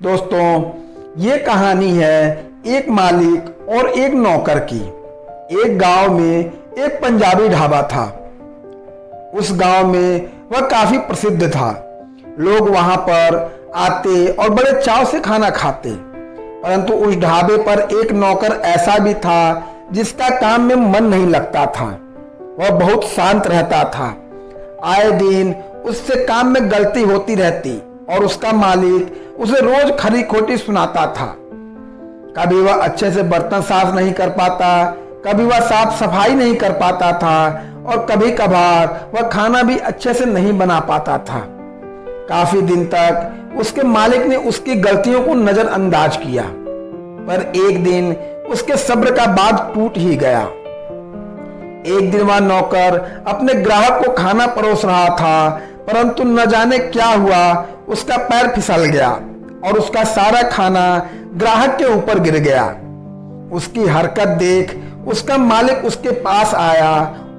दोस्तों, ये कहानी है एक मालिक और एक नौकर की। एक गांव में एक पंजाबी ढाबा था। उस गांव में वह काफी प्रसिद्ध था। लोग वहां पर आते और बड़े चाव से खाना खाते। परंतु उस ढाबे पर एक नौकर ऐसा भी था जिसका काम में मन नहीं लगता था। वह बहुत शांत रहता था। आए दिन उससे काम में गलती होती रहती और उसका मालिक उसे रोज खरी खोटी सुनाता था। कभी वह अच्छे से बर्तन साफ नहीं कर पाता, कभी वह साफ सफाई नहीं कर पाता था और कभी कभार वह खाना भी अच्छे से नहीं बना पाता था। काफी दिन तक उसके मालिक ने उसकी गलतियों को नजरअंदाज किया, पर एक दिन उसके सब्र का बांध टूट ही गया। एक दिन वह नौकर अपने ग्राहक को खाना परोस रहा था, परंतु न जाने क्या हुआ, उसका पैर फिसल गया और उसका सारा खाना ग्राहक के ऊपर गिर गया। उसकी हरकत देख उसका मालिक उसके पास आया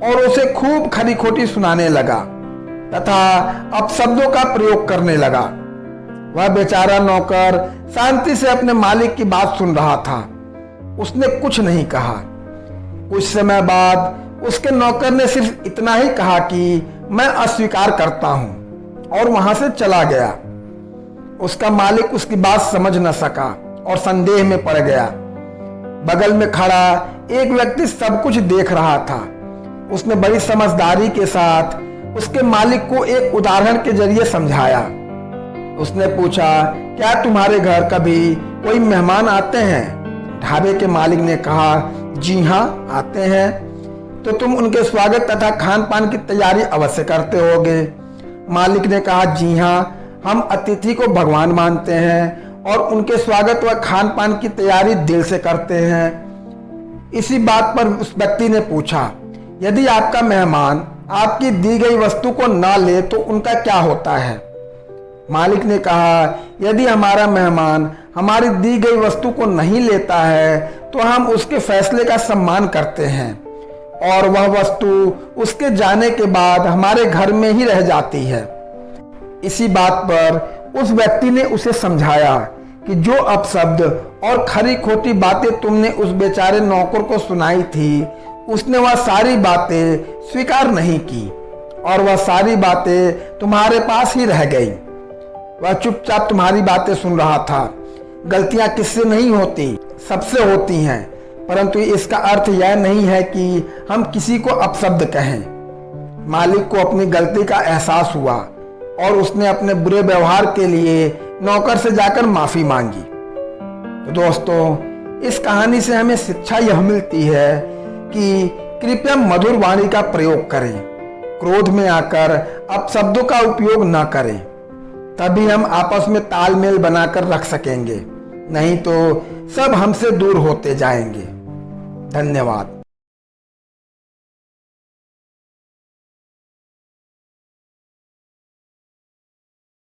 और उसे खूब खरी खोटी सुनाने लगा तथा अपशब्दों का प्रयोग करने लगा। वह बेचारा नौकर शांति से अपने मालिक की बात सुन रहा था। उसने कुछ नहीं कहा। कुछ समय बाद उसके नौकर ने सिर्फ इतना ही कहा कि मैं अस्वीकार करता हूं, और वहां से चला गया। उसका मालिक उसकी बात समझ न सका और संदेह में पड़ गया। बगल में खड़ा एक व्यक्ति सब कुछ देख रहा था। उसने बड़ी समझदारी के साथ उसके मालिक को एक उदाहरण के जरिए समझाया। उसने पूछा, क्या तुम्हारे घर कभी कोई मेहमान आते हैं? ढाबे के मालिक ने कहा, जी हाँ, आते हैं। तो तुम उनके स्वागत तथा खान पान की तैयारी अवश्य करते होगे। मालिक ने कहा, जी हाँ, हम अतिथि को भगवान मानते हैं और उनके स्वागत व खान पान की तैयारी दिल से करते हैं। इसी बात पर उस व्यक्ति ने पूछा, यदि आपका मेहमान आपकी दी गई वस्तु को ना ले तो उनका क्या होता है? मालिक ने कहा, यदि हमारा मेहमान हमारी दी गई वस्तु को नहीं लेता है तो हम उसके फैसले का सम्मान करते हैं और वह वस्तु उसके जाने के बाद हमारे घर में ही रह जाती है। इसी बात पर उस व्यक्ति ने उसे समझाया कि जो अपशब्द और खरी खोटी बातें तुमने उस बेचारे नौकर को सुनाई थी, उसने वह सारी बातें स्वीकार नहीं की और वह सारी बातें तुम्हारे पास ही रह गई। वह चुपचाप तुम्हारी बातें सुन रहा था। गलतियां किससे नहीं होती, सबसे होती हैं, परंतु इसका अर्थ यह नहीं है कि हम किसी को अपशब्द कहें। मालिक को अपनी गलती का एहसास हुआ और उसने अपने बुरे व्यवहार के लिए नौकर से जाकर माफी मांगी। तो दोस्तों, इस कहानी से हमें शिक्षा यह मिलती है कि कृपया मधुर वाणी का प्रयोग करें, क्रोध में आकर अपशब्दों का उपयोग न करें। तभी हम आपस में तालमेल बनाकर रख सकेंगे, नहीं तो सब हमसे दूर होते जाएंगे। धन्यवाद।